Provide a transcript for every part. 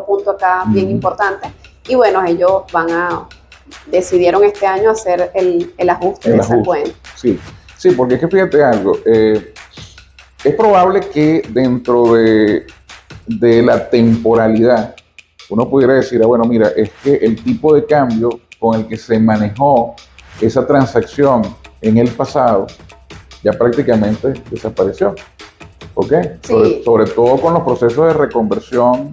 punto acá bien importante. Y bueno, ellos decidieron este año hacer el ajuste de esa cuenta. Sí, sí, porque es que fíjate algo, es probable que dentro de la temporalidad uno pudiera decir, bueno, mira, es que el tipo de cambio con el que se manejó esa transacción en el pasado ya prácticamente desapareció, ¿ok? Sí. Sobre todo con los procesos de reconversión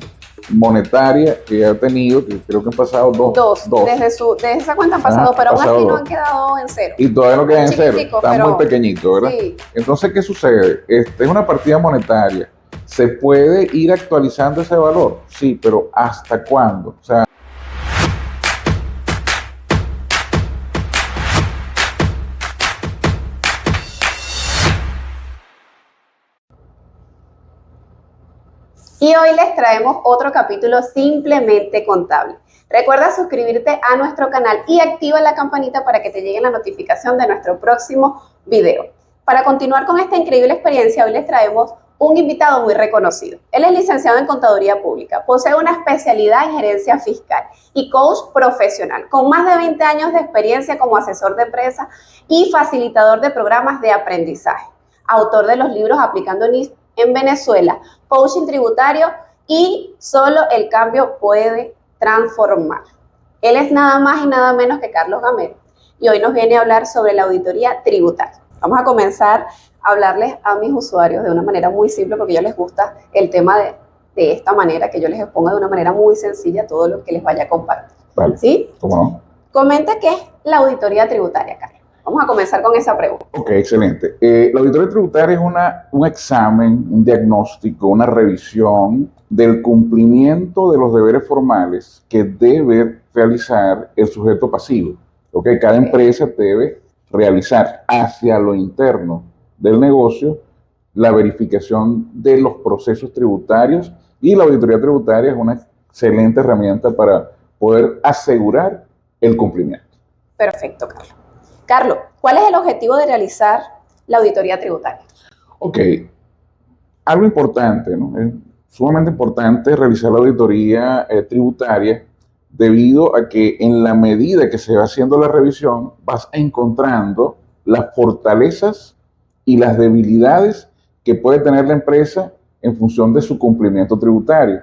monetaria que ha tenido, que creo que han pasado dos. Desde esa cuenta han pasado, pero aún así no han quedado en cero. Y todavía no quedan en cero, está muy pequeñito, ¿verdad? Sí. Entonces, ¿qué sucede? Es una partida monetaria. ¿Se puede ir actualizando ese valor? Sí, pero ¿hasta cuándo? O sea, y hoy les traemos otro capítulo simplemente contable. Recuerda suscribirte a nuestro canal y activa la campanita para que te llegue la notificación de nuestro próximo video. Para continuar con esta increíble experiencia, hoy les traemos un invitado muy reconocido. Él es licenciado en Contaduría Pública, posee una especialidad en gerencia fiscal y coach profesional, con más de 20 años de experiencia como asesor de empresa y facilitador de programas de aprendizaje. Autor de los libros Aplicando NISP en Venezuela, Coaching Tributario y Solo el Cambio Puede Transformar. Él es nada más y nada menos que Carlos Gamero y hoy nos viene a hablar sobre la auditoría tributaria. Vamos a comenzar a hablarles a mis usuarios de una manera muy simple porque a ellos les gusta el tema de esta manera, que yo les exponga de una manera muy sencilla todo lo que les vaya a compartir. Vale. ¿Sí? ¿Cómo no? Comenta qué es la auditoría tributaria, Carlos. Vamos a comenzar con esa pregunta. Ok, excelente. La auditoría tributaria es un examen, un diagnóstico, una revisión del cumplimiento de los deberes formales que debe realizar el sujeto pasivo. Okay, cada empresa debe realizar hacia lo interno del negocio la verificación de los procesos tributarios, y la auditoría tributaria es una excelente herramienta para poder asegurar el cumplimiento. Perfecto, Carlos. Carlos, ¿cuál es el objetivo de realizar la auditoría tributaria? Ok, algo importante, ¿no? Es sumamente importante realizar la auditoría tributaria, debido a que en la medida que se va haciendo la revisión vas encontrando las fortalezas y las debilidades que puede tener la empresa en función de su cumplimiento tributario.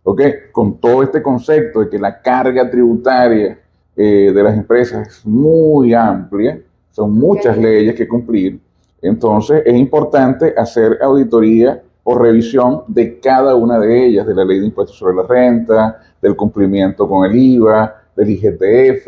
¿Ok? Con todo este concepto de que la carga tributaria de las empresas es muy amplia, son muchas leyes que cumplir, entonces es importante hacer auditoría o revisión de cada una de ellas, de la ley de impuestos sobre la renta, del cumplimiento con el IVA, del IGTF,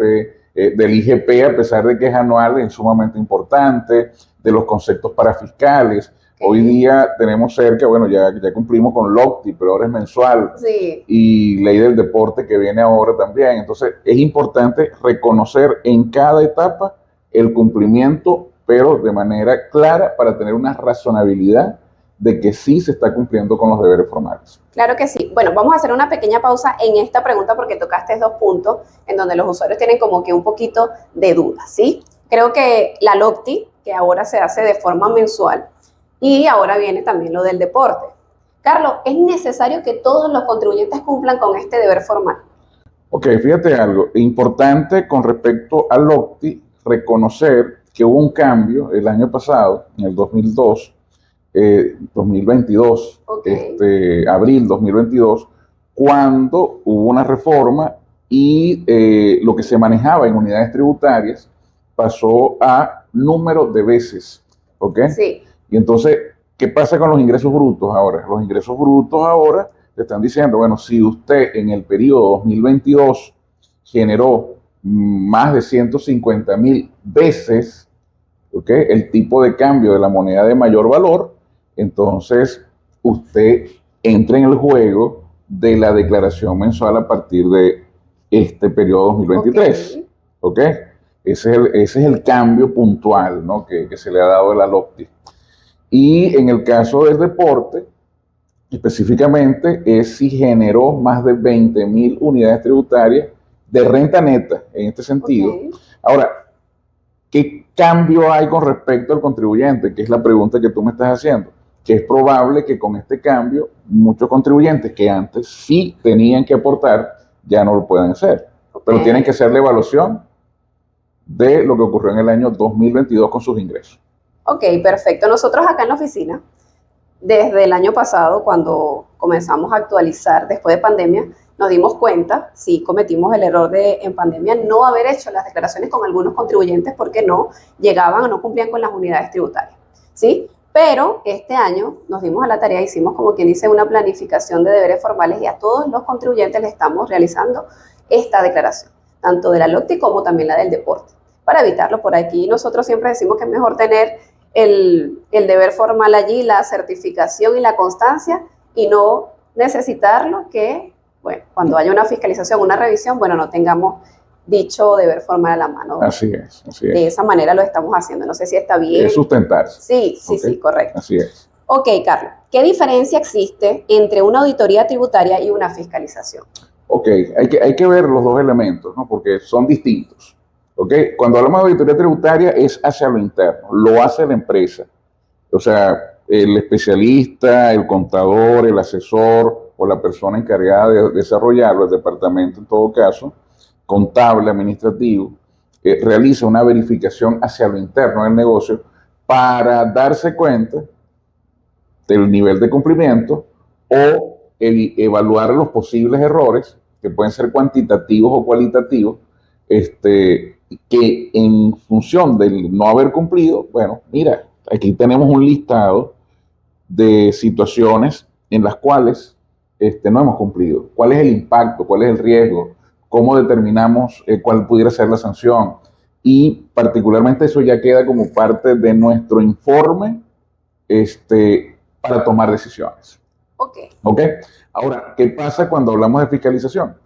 del IGP, a pesar de que es anual, es sumamente importante, de los conceptos parafiscales. Hoy día tenemos cerca, bueno, ya cumplimos con LOCTI, pero ahora es mensual. Sí. Y ley del deporte que viene ahora también. Entonces, es importante reconocer en cada etapa el cumplimiento, pero de manera clara, para tener una razonabilidad de que sí se está cumpliendo con los deberes formales. Claro que sí. Bueno, vamos a hacer una pequeña pausa en esta pregunta porque tocaste dos puntos en donde los usuarios tienen como que un poquito de dudas, ¿sí? Creo que la LOCTI, que ahora se hace de forma mensual, y ahora viene también lo del deporte. Carlos, ¿es necesario que todos los contribuyentes cumplan con este deber formal? Ok, fíjate algo importante con respecto al LOCTI, reconocer que hubo un cambio el año pasado, en el 2022, abril 2022, cuando hubo una reforma y lo que se manejaba en unidades tributarias pasó a número de veces, ¿ok? Sí. Y entonces, ¿qué pasa con los ingresos brutos ahora? Los ingresos brutos ahora te están diciendo, bueno, si usted en el periodo 2022 generó más de 150,000 veces, ¿okay?, el tipo de cambio de la moneda de mayor valor, entonces usted entra en el juego de la declaración mensual a partir de este periodo 2023. ¿Ok? Ese es el cambio puntual, ¿no?, que se le ha dado a la LOCTI. Y en el caso del deporte, específicamente, es si generó más de 20,000 unidades tributarias de renta neta, en este sentido. Ahora, ¿qué cambio hay con respecto al contribuyente? Que es la pregunta que tú me estás haciendo. que es probable que con este cambio muchos contribuyentes que antes sí tenían que aportar ya no lo puedan hacer. Pero tienen que hacer la evaluación de lo que ocurrió en el año 2022 con sus ingresos. Ok, perfecto. Nosotros acá en la oficina, desde el año pasado, cuando comenzamos a actualizar después de pandemia, nos dimos cuenta, sí cometimos el error de en pandemia no haber hecho las declaraciones con algunos contribuyentes porque no llegaban o no cumplían con las unidades tributarias, ¿sí? Pero este año nos dimos a la tarea, hicimos como quien dice una planificación de deberes formales y a todos los contribuyentes le estamos realizando esta declaración, tanto de la LOCTI como también la del deporte, para evitarlo por aquí. Nosotros siempre decimos que es mejor tener el deber formal allí, la certificación y la constancia y no necesitarlo que, bueno, cuando haya una fiscalización, una revisión, bueno, no tengamos dicho deber formal a la mano. Así es, así es. De esa manera lo estamos haciendo. No sé si está bien. Es sustentarse. Sí, sí, ¿Okay? Sí, correcto. Así es. Ok, Carlos, ¿qué diferencia existe entre una auditoría tributaria y una fiscalización? Ok, hay que ver los dos elementos, ¿no? Porque son distintos. ¿Okay? Cuando hablamos de auditoría tributaria es hacia lo interno, lo hace la empresa. O sea, el especialista, el contador, el asesor o la persona encargada de desarrollarlo, el departamento en todo caso, contable, administrativo, realiza una verificación hacia lo interno del negocio para darse cuenta del nivel de cumplimiento o evaluar los posibles errores, que pueden ser cuantitativos o cualitativos, que en función del no haber cumplido, bueno, mira, aquí tenemos un listado de situaciones en las cuales no hemos cumplido. ¿Cuál es el impacto? ¿Cuál es el riesgo? ¿Cómo determinamos cuál pudiera ser la sanción? Y particularmente eso ya queda como parte de nuestro informe para tomar decisiones. ¿Ok? Ahora, ¿qué pasa cuando hablamos de fiscalización?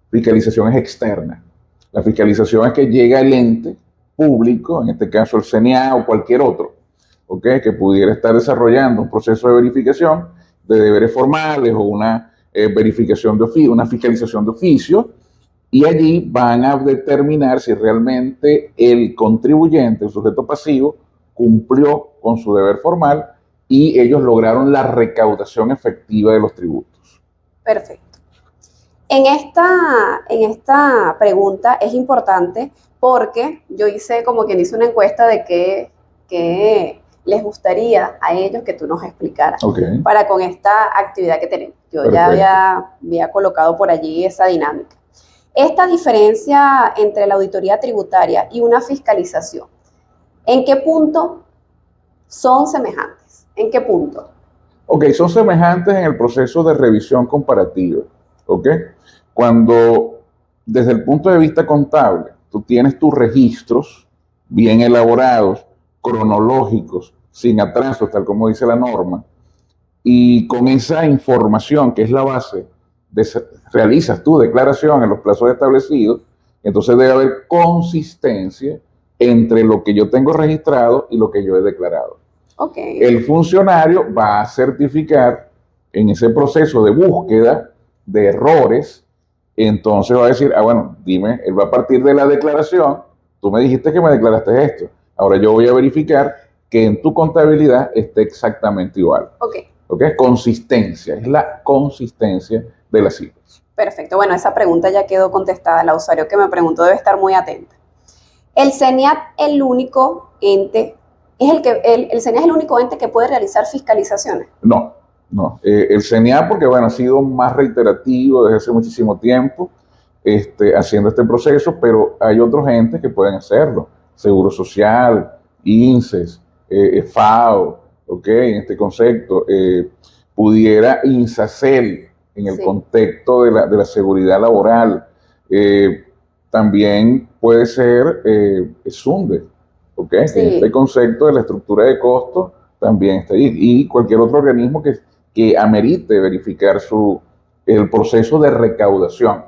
Fiscalización es externa. La fiscalización es que llega el ente público, en este caso el CNA o cualquier otro, ¿okay? Que pudiera estar desarrollando un proceso de verificación de deberes formales o una verificación de oficio, una fiscalización de oficio, y allí van a determinar si realmente el contribuyente, el sujeto pasivo, cumplió con su deber formal y ellos lograron la recaudación efectiva de los tributos. Perfecto. En esta pregunta es importante porque yo hice como quien hizo una encuesta de qué les gustaría a ellos que tú nos explicaras para con esta actividad que tenemos. Yo Perfecto. Ya había colocado por allí esa dinámica. Esta diferencia entre la auditoría tributaria y una fiscalización, ¿en qué punto son semejantes? ¿En qué punto? Ok, son semejantes en el proceso de revisión comparativa. ¿Ok? Cuando desde el punto de vista contable tú tienes tus registros bien elaborados, cronológicos, sin atrasos, tal como dice la norma, y con esa información que es la base, realizas tu declaración en los plazos establecidos, entonces debe haber consistencia entre lo que yo tengo registrado y lo que yo he declarado. Okay. El funcionario va a certificar en ese proceso de búsqueda de errores, entonces va a decir, bueno, dime, él va a partir de la declaración, tú me dijiste que me declaraste esto, ahora yo voy a verificar que en tu contabilidad esté exactamente igual. Ok. Consistencia, es la consistencia de las cifras. Perfecto, bueno, esa pregunta ya quedó contestada, la usuario que me preguntó debe estar muy atenta. ¿El CENIAT el único ente, el CENIAT es el único ente que puede realizar fiscalizaciones? No. El CNA, porque bueno, ha sido más reiterativo desde hace muchísimo tiempo haciendo este proceso, pero hay otros entes que pueden hacerlo. Seguro Social, INSES, FAO, en este concepto. Pudiera INSACEL en el contexto de la seguridad laboral. También puede ser SUNDE, Sí. Este concepto de la estructura de costos también está ahí. Y cualquier otro organismo que amerite verificar el proceso de recaudación,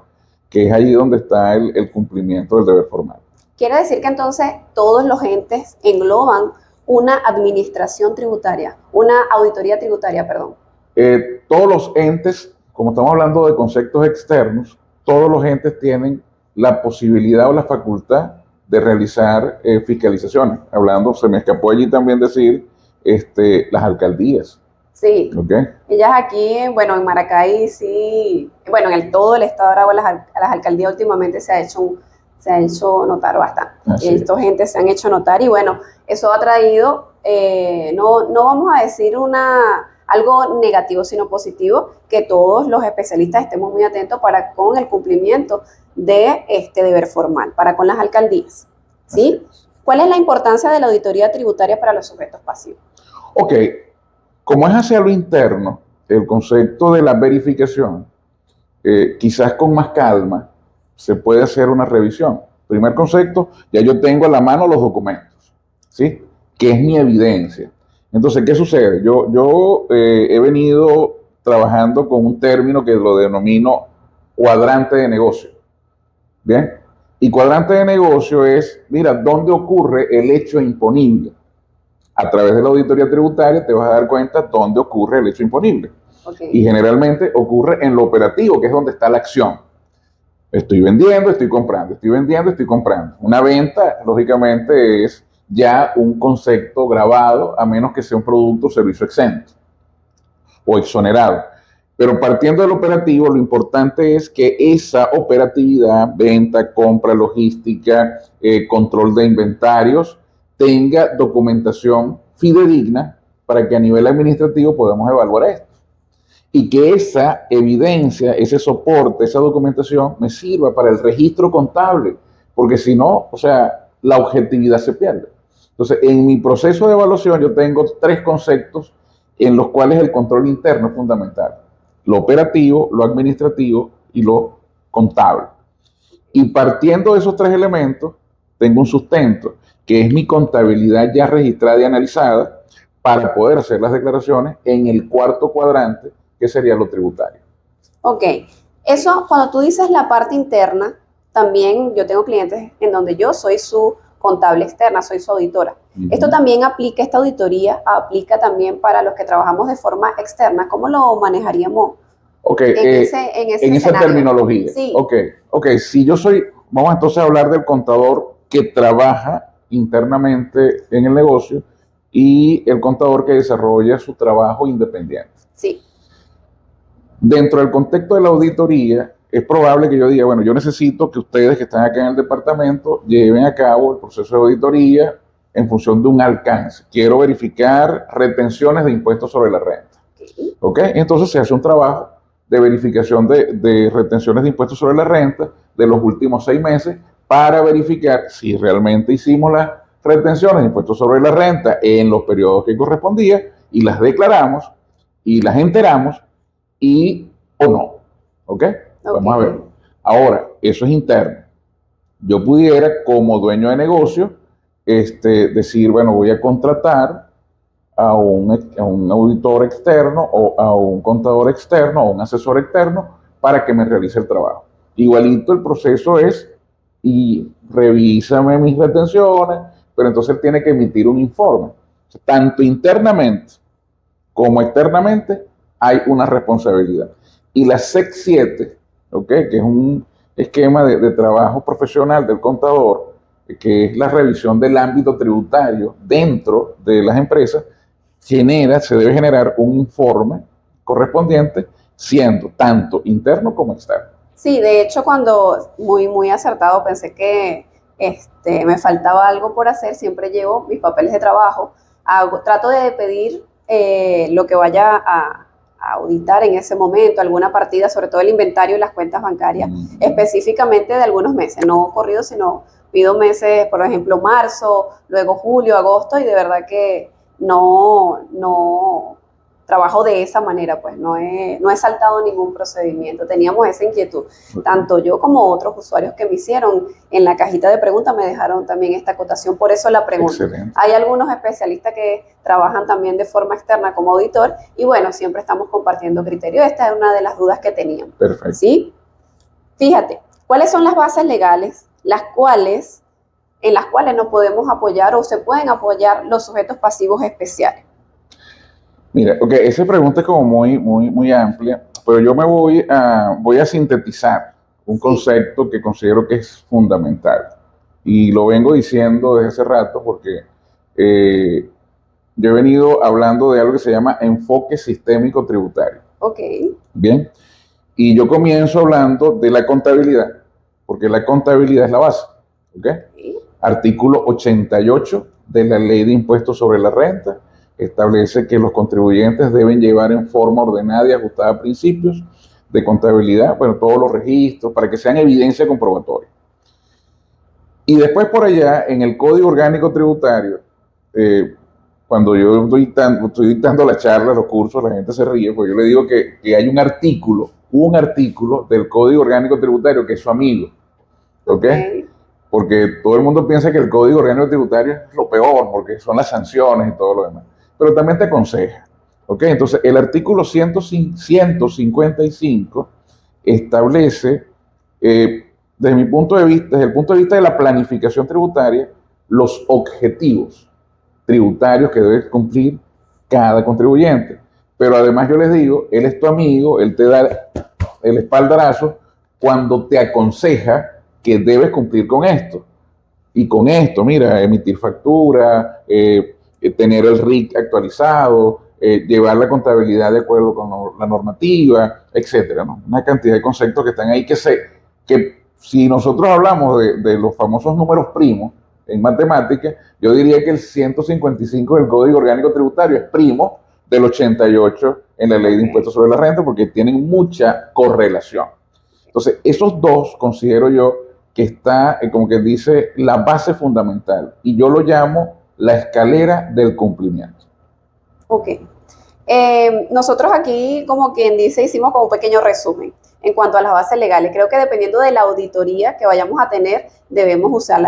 que es allí donde está el cumplimiento del deber formal. Quiere decir que entonces todos los entes engloban una administración tributaria, una auditoría tributaria, perdón. Todos los entes, como estamos hablando de conceptos externos, todos los entes tienen la posibilidad o la facultad de realizar fiscalizaciones. Hablando, se me escapó allí también decir las alcaldías. Sí. ¿Ok? Ellas aquí, bueno, en Maracay sí, bueno, todo el estado de Aragua, las alcaldías últimamente se ha hecho notar bastante. Así es. Estos gentes se han hecho notar y bueno, eso ha traído, no vamos a decir algo negativo, sino positivo, que todos los especialistas estemos muy atentos para con el cumplimiento de este deber formal, para con las alcaldías. ¿Sí? ¿Cuál es la importancia de la auditoría tributaria para los sujetos pasivos? Ok, como es hacia lo interno, el concepto de la verificación, quizás con más calma, se puede hacer una revisión. Primer concepto, ya yo tengo a la mano los documentos, ¿sí? Que es mi evidencia. Entonces, ¿qué sucede? Yo he venido trabajando con un término que lo denomino cuadrante de negocio, ¿bien? Y cuadrante de negocio es, mira, ¿dónde ocurre el hecho imponible? A través de la auditoría tributaria te vas a dar cuenta dónde ocurre el hecho imponible. Okay. Y generalmente ocurre en lo operativo, que es donde está la acción. Estoy vendiendo, estoy comprando, estoy vendiendo, estoy comprando. Una venta, lógicamente, es ya un concepto grabado, a menos que sea un producto o servicio exento o exonerado. Pero partiendo del operativo, lo importante es que esa operatividad, venta, compra, logística, control de inventarios, tenga documentación fidedigna para que a nivel administrativo podamos evaluar esto. Y que esa evidencia, ese soporte, esa documentación me sirva para el registro contable, porque si no, o sea, la objetividad se pierde. Entonces, en mi proceso de evaluación yo tengo 3 conceptos en los cuales el control interno es fundamental: lo operativo, lo administrativo y lo contable. Y partiendo de esos 3 elementos, tengo un sustento, que es mi contabilidad ya registrada y analizada, para poder hacer las declaraciones en el cuarto cuadrante, que sería lo tributario. Ok, eso cuando tú dices la parte interna, también yo tengo clientes en donde yo soy su contable externa, soy su auditora. Esto también aplica, esta auditoría aplica también para los que trabajamos de forma externa. ¿Cómo lo manejaríamos Okay, en esa terminología. Sí. Ok, si yo soy, vamos entonces a hablar del contador que trabaja internamente en el negocio y el contador que desarrolla su trabajo independiente. Sí. Dentro del contexto de la auditoría, es probable que yo diga, bueno, yo necesito que ustedes que están acá en el departamento lleven a cabo el proceso de auditoría en función de un alcance. Quiero verificar retenciones de impuestos sobre la renta. ¿Ok? Entonces se hace un trabajo de verificación de retenciones de impuestos sobre la renta de los últimos 6 meses para verificar si realmente hicimos las retenciones de impuestos sobre la renta en los periodos que correspondía y las declaramos y las enteramos y o no. ¿Ok? Vamos a ver. Ahora, eso es interno. Yo pudiera, como dueño de negocio, decir, bueno, voy a contratar a un auditor externo o a un contador externo o un asesor externo para que me realice el trabajo. Igualito el proceso es, y revísame mis retenciones, pero entonces él tiene que emitir un informe. Tanto internamente como externamente hay una responsabilidad. Y la SEC 7, ¿okay? Que es un esquema de trabajo profesional del contador, que es la revisión del ámbito tributario dentro de las empresas, se debe generar un informe correspondiente, siendo tanto interno como externo. Sí, de hecho, cuando muy acertado pensé que me faltaba algo por hacer, siempre llevo mis papeles de trabajo, trato de pedir lo que vaya a auditar en ese momento, alguna partida, sobre todo el inventario y las cuentas bancarias, específicamente de algunos meses, no corrido, sino pido meses, por ejemplo, marzo, luego julio, agosto, y de verdad que no trabajo de esa manera, pues no he saltado ningún procedimiento. Teníamos esa inquietud, tanto yo como otros usuarios que me hicieron en la cajita de preguntas me dejaron también esta acotación, por eso la pregunta. Excelente. Hay algunos especialistas que trabajan también de forma externa como auditor y bueno, siempre estamos compartiendo criterios. Esta es una de las dudas que teníamos. Perfecto. ¿Sí? Fíjate, ¿cuáles son las bases legales en las cuales nos podemos apoyar o se pueden apoyar los sujetos pasivos especiales? Mira, esa pregunta es como muy amplia, pero yo voy a sintetizar un concepto que considero que es fundamental. Y lo vengo diciendo desde hace rato porque yo he venido hablando de algo que se llama enfoque sistémico tributario. Ok. Bien, y yo comienzo hablando de la contabilidad, porque la contabilidad es la base. ¿Ok? Artículo 88 de la Ley de Impuestos sobre la Renta establece que los contribuyentes deben llevar en forma ordenada y ajustada principios de contabilidad, bueno, todos los registros, para que sean evidencia comprobatoria. Y después por allá, en el Código Orgánico Tributario, cuando yo estoy dictando la charla, los cursos, la gente se ríe, pues yo le digo que hay un artículo del Código Orgánico Tributario que es su amigo. ¿Ok? Porque todo el mundo piensa que el Código Orgánico Tributario es lo peor, porque son las sanciones y todo lo demás. Pero también te aconseja. ¿Ok? Entonces, el artículo 155 establece, desde mi punto de vista, desde el punto de vista de la planificación tributaria, los objetivos tributarios que debe cumplir cada contribuyente. Pero además yo les digo, él es tu amigo, él te da el espaldarazo cuando te aconseja que debes cumplir con esto. Y con esto, mira, emitir factura, tener el RIC actualizado, llevar la contabilidad de acuerdo con la normativa, etcétera, ¿no? Una cantidad de conceptos que están ahí que si nosotros hablamos de los famosos números primos en matemáticas, yo diría que el 155 del Código Orgánico Tributario es primo del 88 en la Ley de Impuestos sobre la Renta, porque tienen mucha correlación. Entonces, esos dos considero yo que está, como que dice, la base fundamental, y yo lo llamo la escalera del cumplimiento. Ok. Nosotros aquí, como quien dice, hicimos como un pequeño resumen en cuanto a las bases legales. Creo que dependiendo de la auditoría que vayamos a tener, debemos usar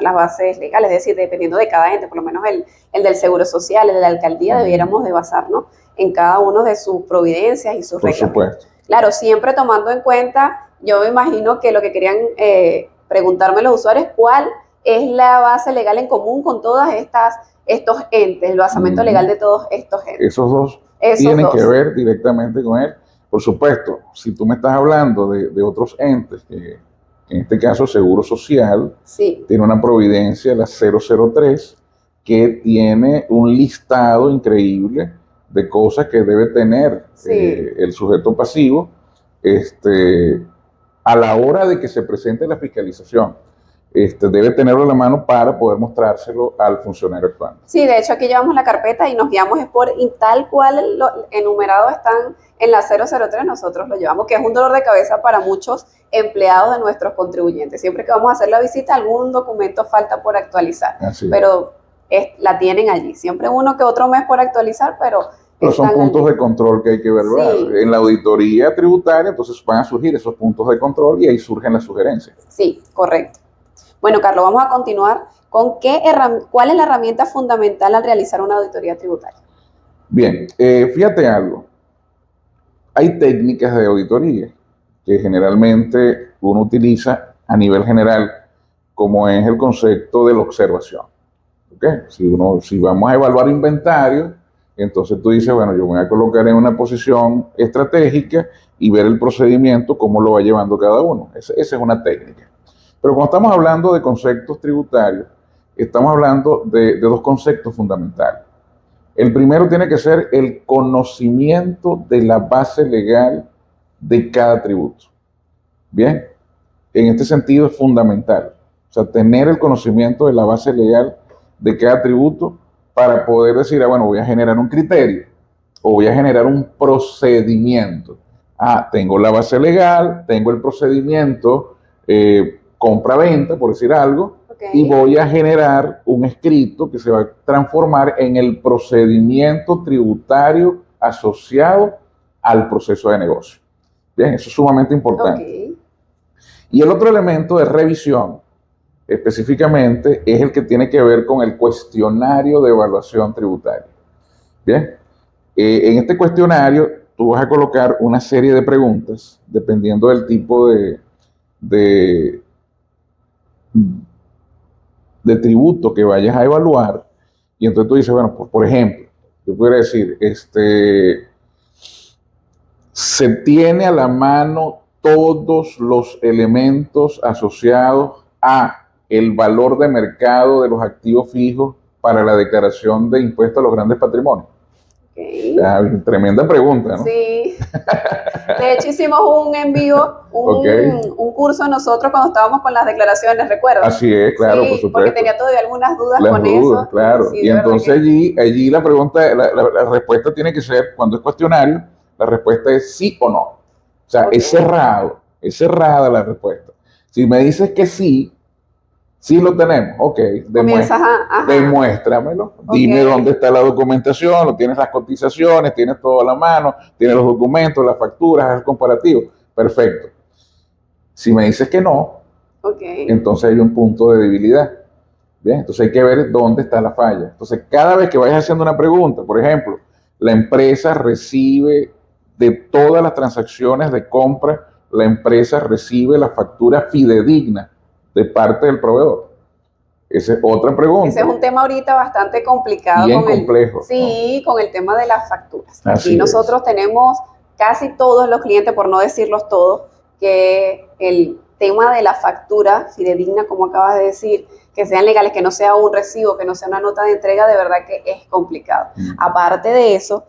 las bases legales, es decir, dependiendo de cada ente, por lo menos el del Seguro Social, el de la alcaldía, debiéramos de basarnos en cada uno de sus providencias y sus reglamentos. Por supuesto. Claro, siempre tomando en cuenta, yo me imagino que lo que querían preguntarme los usuarios, ¿cuál es la base legal en común con todas estos entes, el basamento legal de todos estos entes? Esos dos tienen que ver directamente con él. Por supuesto, si tú me estás hablando de otros entes, que en este caso Seguro Social, sí, tiene una providencia, la 003, que tiene un listado increíble de cosas que debe tener el sujeto pasivo a la hora de que se presente la fiscalización. Debe tenerlo en la mano para poder mostrárselo al funcionario actuante. Sí, de hecho aquí llevamos la carpeta y nos guiamos y tal cual los enumerados están en la 003, nosotros lo llevamos, que es un dolor de cabeza para muchos empleados de nuestros contribuyentes. Siempre que vamos a hacer la visita, algún documento falta por actualizar, pero la tienen allí. Siempre uno que otro mes por actualizar, pero son puntos de control que hay que evaluar. Sí. En la auditoría tributaria, entonces van a surgir esos puntos de control y ahí surgen las sugerencias. Sí, correcto. Bueno, Carlos, vamos a continuar con cuál es la herramienta fundamental al realizar una auditoría tributaria. Bien, fíjate algo. Hay técnicas de auditoría que generalmente uno utiliza a nivel general, como es el concepto de la observación. ¿Okay? Si vamos a evaluar inventario, entonces tú dices, bueno, yo me voy a colocar en una posición estratégica y ver el procedimiento, cómo lo va llevando cada uno. Esa es una técnica. Pero cuando estamos hablando de conceptos tributarios, estamos hablando de dos conceptos fundamentales. El primero tiene que ser el conocimiento de la base legal de cada tributo. Bien, en este sentido es fundamental. O sea, tener el conocimiento de la base legal de cada tributo para poder decir, bueno, voy a generar un criterio o voy a generar un procedimiento. Tengo la base legal, tengo el procedimiento, compra-venta, por decir algo, y voy a generar un escrito que se va a transformar en el procedimiento tributario asociado al proceso de negocio. Bien, eso es sumamente importante. Y el otro elemento de revisión, específicamente, es el que tiene que ver con el cuestionario de evaluación tributaria. Bien, en este cuestionario tú vas a colocar una serie de preguntas, dependiendo del tipo de tributo que vayas a evaluar, y entonces tú dices, bueno, pues, por ejemplo, yo podría decir, se tiene a la mano todos los elementos asociados a el valor de mercado de los activos fijos para la declaración de impuestos a los grandes patrimonios? Ok. Tremenda pregunta, ¿no? Sí. De hecho, hicimos un envío, Ok. un curso nosotros cuando estábamos con las declaraciones, ¿recuerdas? Así es, claro, Sí, por supuesto. porque tenía todavía algunas dudas Las con dudas, eso. claro. Sí, Y de verdad entonces que allí la pregunta, la respuesta tiene que ser, cuando es cuestionario, la respuesta es sí o no. O sea, ok. es cerrada la respuesta. Si me dices que sí, sí lo tenemos, ok, Comienzas ajá. demuéstramelo, dime Ok. dónde está la documentación, lo tienes las cotizaciones, tienes todo a la mano, tienes los documentos, las facturas, el comparativo, perfecto. Si me dices que no, Ok. entonces hay un punto de debilidad. Bien, entonces hay que ver dónde está la falla. Entonces, cada vez que vayas haciendo una pregunta, por ejemplo, la empresa recibe de todas las transacciones de compra, la empresa recibe la factura fidedigna de parte del proveedor. Esa es otra Ese es pregunta, un tema ahorita bastante complicado bien complejo, ¿no? sí, con el tema de las facturas. Aquí Así es. nosotros tenemos casi todos los clientes, por no decirlos todos, que el tema de la factura fidedigna, como acabas de decir, que sean legales, que no sea un recibo, que no sea una nota de entrega, de verdad que es complicado. Aparte de eso,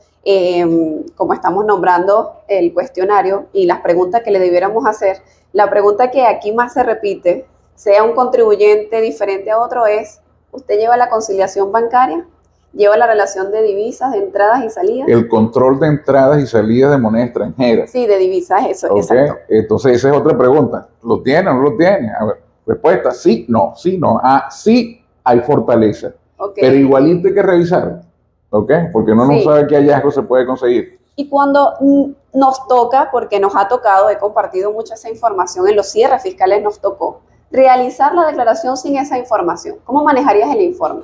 como estamos nombrando el cuestionario y las preguntas que le debiéramos hacer, la pregunta que aquí más se repite, sea un contribuyente diferente a otro, es: ¿usted lleva la conciliación bancaria? ¿Lleva la relación de divisas, de entradas y salidas? El control de entradas y salidas de moneda extranjera. Sí, de divisas, eso, ¿Ok? exacto. Entonces esa es otra pregunta. ¿Lo tiene o no lo tiene? A ver, respuesta, sí, no, sí, no. Ah, sí, hay fortaleza. Ok. Pero igualito hay que revisar. ¿Ok? Porque uno no Sí. sabe qué hallazgo se puede conseguir. Y cuando nos toca, porque nos ha tocado, he compartido mucha esa información, en los cierres fiscales nos tocó, realizar la declaración sin esa información. ¿Cómo manejarías el informe?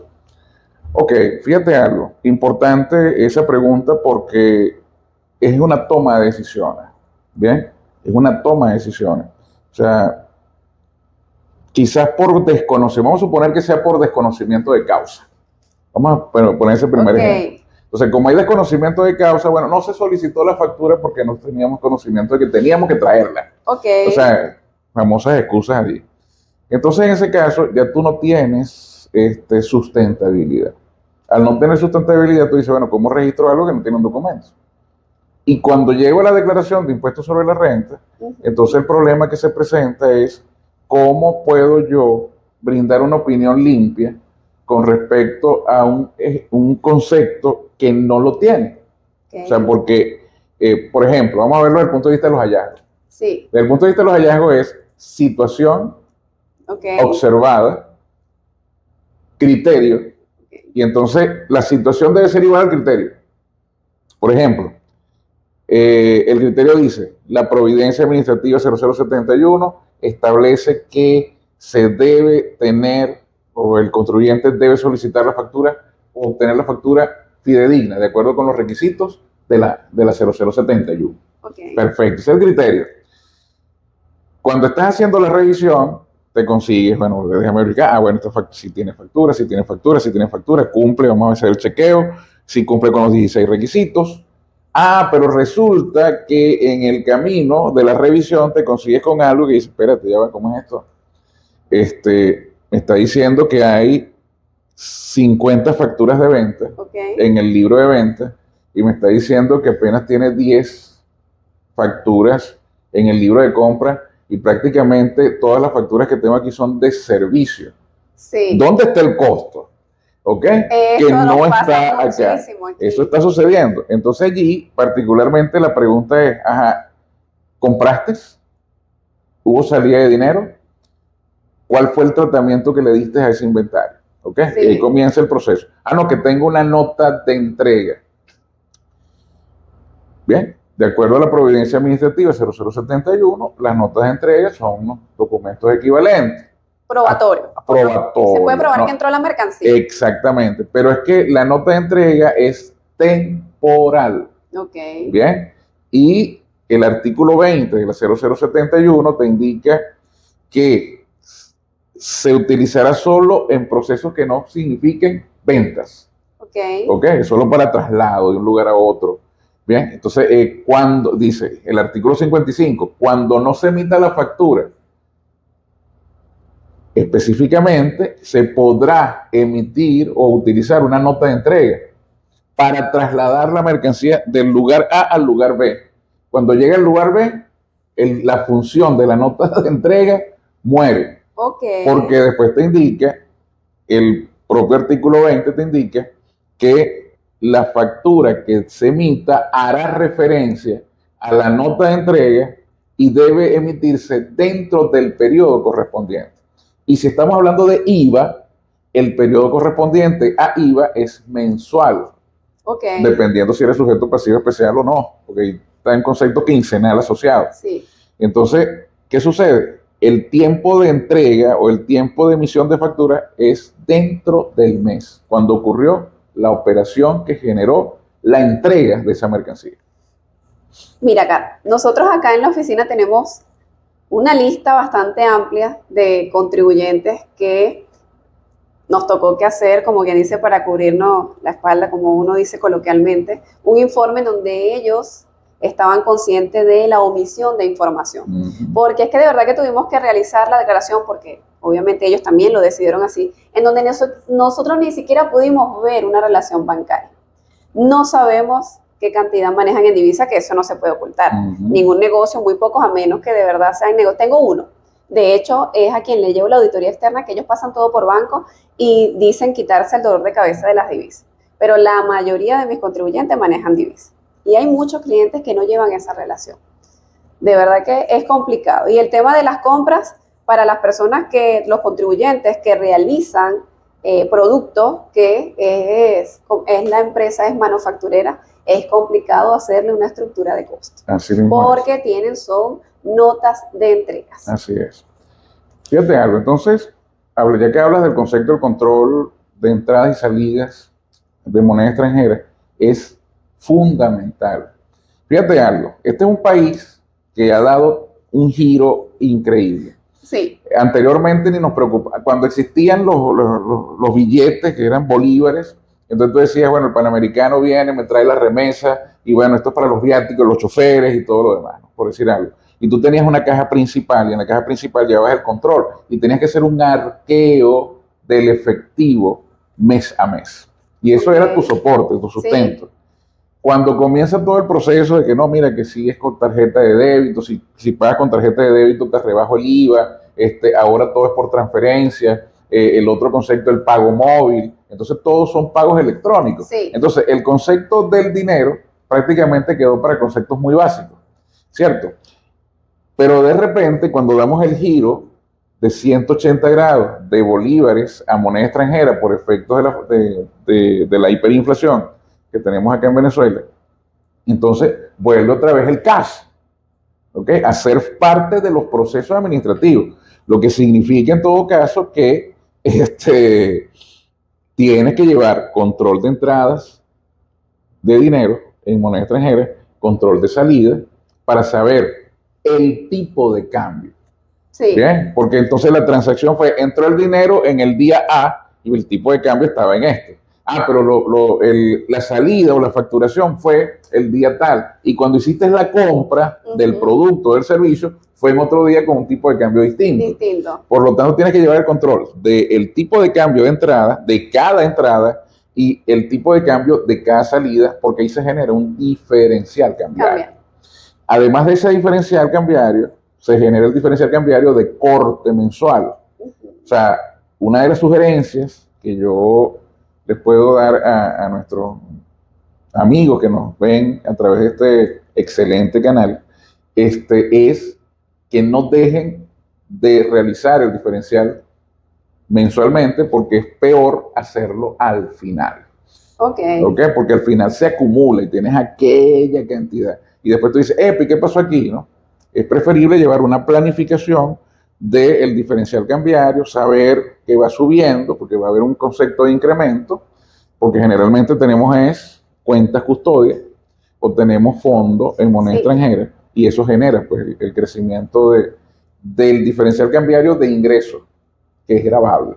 Ok, fíjate algo. Importante esa pregunta porque es una toma de decisiones. ¿Bien? Es una toma de decisiones. O sea, quizás por desconocimiento, vamos a suponer que sea por desconocimiento de causa. Vamos a poner ese primer Ok, ejemplo. Entonces, como hay desconocimiento de causa, bueno, no se solicitó la factura porque no teníamos conocimiento de que teníamos que traerla. ok, O sea, famosas excusas allí. Entonces, en ese caso, ya tú no tienes sustentabilidad. Al no tener sustentabilidad, tú dices, bueno, ¿cómo registro algo que no tiene un documento? Y cuando llego a la declaración de impuestos sobre la renta, entonces el problema que se presenta es cómo puedo yo brindar una opinión limpia con respecto a un concepto que no lo tiene. O sea, ok. porque, por ejemplo, vamos a verlo desde el punto de vista de los hallazgos. Sí, Desde el punto de vista de los hallazgos es situación ok, observada, criterio, ok. y entonces la situación debe ser igual al criterio. Por ejemplo, el criterio dice, la providencia administrativa 0071 establece que se debe tener, o el contribuyente debe solicitar la factura o obtener la factura fidedigna, de acuerdo con los requisitos de la 0071. Okay. Perfecto, ese es el criterio. Cuando estás haciendo la revisión, te consigues, bueno, déjame verificar, bueno, si tiene factura, si tiene factura, si tiene factura, cumple, vamos a hacer el chequeo, si cumple con los 16 requisitos. Ah, pero resulta que en el camino de la revisión te consigues con algo que dice, espérate, ya va, ¿cómo es esto? Me está diciendo que hay 50 facturas de venta Okay. en el libro de venta y me está diciendo que apenas tiene 10 facturas en el libro de compra y prácticamente todas las facturas que tengo aquí son de servicio. Sí. ¿Dónde está el costo? ¿Ok? Esto Que no nos pasa está acá. muchísimo aquí. Eso está sucediendo. Entonces allí, particularmente, la pregunta es, ajá, ¿compraste? ¿Hubo salida de dinero? ¿Cuál fue el tratamiento que le diste a ese inventario? ¿Ok? Sí. Y ahí comienza el proceso. Ah, no, que tengo una nota de entrega. Bien, de acuerdo a la providencia administrativa 0071, las notas de entrega son unos documentos equivalentes. Probatorio. Probatorio. Se puede probar ¿no? que entró la mercancía. Exactamente, pero es que la nota de entrega es temporal. Ok. Bien, y el artículo 20 de la 0071 te indica que se utilizará solo en procesos que no signifiquen ventas. Ok. Ok, solo para traslado de un lugar a otro. Bien, entonces, cuando dice el artículo 55, cuando no se emita la factura Específicamente, se podrá emitir o utilizar una nota de entrega para trasladar la mercancía del lugar A al lugar B. Cuando llega al lugar B, la función de la nota de entrega muere. Okay. Porque después te indica, el propio artículo 20 te indica que la factura que se emita hará referencia a la nota de entrega y debe emitirse dentro del periodo correspondiente. Y si estamos hablando de IVA, el periodo correspondiente a IVA es mensual. Okay. Dependiendo si eres sujeto pasivo especial o no, porque está en concepto quincenal asociado. Sí. Entonces, ¿qué sucede? El tiempo de entrega o el tiempo de emisión de factura es dentro del mes, cuando ocurrió la operación que generó la entrega de esa mercancía. Mira, Carlos, nosotros acá en la oficina tenemos una lista bastante amplia de contribuyentes que nos tocó que hacer, como quien dice, para cubrirnos la espalda, como uno dice coloquialmente, un informe en donde ellos estaban conscientes de la omisión de información. Porque es que de verdad que tuvimos que realizar la declaración, porque obviamente ellos también lo decidieron así, en donde nosotros ni siquiera pudimos ver una relación bancaria. No sabemos qué cantidad manejan en divisa, que eso no se puede ocultar. Ningún negocio, muy pocos, a menos que de verdad sean negocios. Tengo uno. De hecho, es a quien le llevo la auditoría externa, que ellos pasan todo por banco y dicen quitarse el dolor de cabeza de las divisas. Pero la mayoría de mis contribuyentes manejan divisas. Y hay muchos clientes que no llevan esa relación. De verdad que es complicado. Y el tema de las compras, para las personas los contribuyentes que realizan productos que es la empresa es manufacturera, es complicado hacerle una estructura de costo. Así mismo porque son notas de entregas. Así es. Fíjate algo, entonces, ya que hablas del concepto del control de entradas y salidas de moneda extranjera, es fundamental. Fíjate algo, este es un país que ha dado un giro increíble. Sí. Anteriormente ni nos preocupaba, cuando existían los billetes que eran bolívares, entonces tú decías, bueno, el panamericano viene, me trae la remesa, y bueno, esto es para los viáticos, los choferes y todo lo demás, ¿no? Por decir algo. Y tú tenías una caja principal, y en la caja principal llevabas el control, y tenías que hacer un arqueo del efectivo mes a mes. Y eso era tu soporte, tu sustento. Sí. Cuando comienza todo el proceso de que no, mira, que si es con tarjeta de débito, si pagas con tarjeta de débito te rebajo el IVA, ahora todo es por transferencia, el otro concepto, el pago móvil, entonces todos son pagos electrónicos. Sí. Entonces el concepto del dinero prácticamente quedó para conceptos muy básicos, ¿cierto? Pero de repente cuando damos el giro de 180 grados de bolívares a moneda extranjera por efectos de la hiperinflación que tenemos acá en Venezuela, entonces vuelve otra vez el cash, ¿ok? A ser parte de los procesos administrativos, lo que significa en todo caso que tienes que llevar control de entradas de dinero en moneda extranjera, control de salida, para saber el tipo de cambio. Sí. ¿Bien? Porque entonces la transacción entró el dinero en el día A y el tipo de cambio estaba en este. Pero la salida o la facturación fue el día tal. Y cuando hiciste la compra del producto o del servicio, fue en otro día con un tipo de cambio distinto. Por lo tanto, tienes que llevar el control del tipo de cambio de entrada, de cada entrada, y el tipo de cambio de cada salida, porque ahí se genera un diferencial cambiario. Además de ese diferencial cambiario, se genera el diferencial cambiario de corte mensual. O sea, una de las sugerencias que yo les puedo dar a nuestros amigos que nos ven a través de este excelente canal, es que no dejen de realizar el diferencial mensualmente, porque es peor hacerlo al final. ¿Ok? Porque al final se acumula y tienes aquella cantidad. Y después tú dices, ¿qué pasó aquí? ¿No? Es preferible llevar una planificación del diferencial cambiario, saber que va subiendo, porque va a haber un concepto de incremento, porque generalmente tenemos cuentas custodias o tenemos fondos en moneda extranjera, y eso genera pues el crecimiento del diferencial cambiario de ingresos, que es gravable.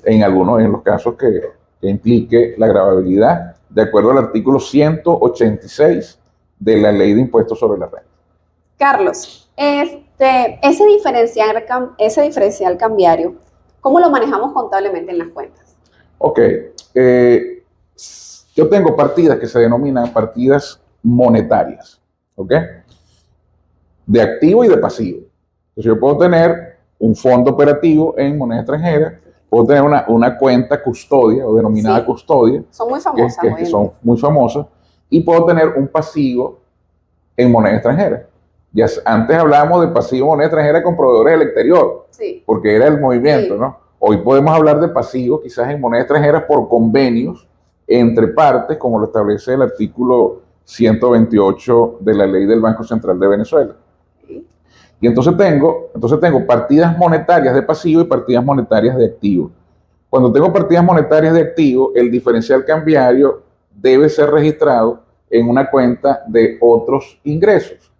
En los casos que implique la gravabilidad, de acuerdo al artículo 186 de la Ley de Impuestos sobre la Renta. Carlos, ese diferencial cambiario, ¿cómo lo manejamos contablemente en las cuentas? Ok, yo tengo partidas que se denominan partidas monetarias, ¿ok? De activo y de pasivo. Entonces yo puedo tener un fondo operativo en moneda extranjera, puedo tener una cuenta custodia o denominada Sí, custodia, son muy famosas hoy que en son día. muy famosas, y puedo tener un pasivo en moneda extranjera. Antes hablábamos de pasivo moneda extranjera con proveedores del exterior, Sí, porque era el movimiento, sí. ¿no? Hoy podemos hablar de pasivo quizás en moneda extranjera por convenios entre partes, como lo establece el artículo 128 de la ley del Banco Central de Venezuela. Sí. Y entonces tengo partidas monetarias de pasivo y partidas monetarias de activo. Cuando tengo partidas monetarias de activo, el diferencial cambiario debe ser registrado en una cuenta de otros ingresos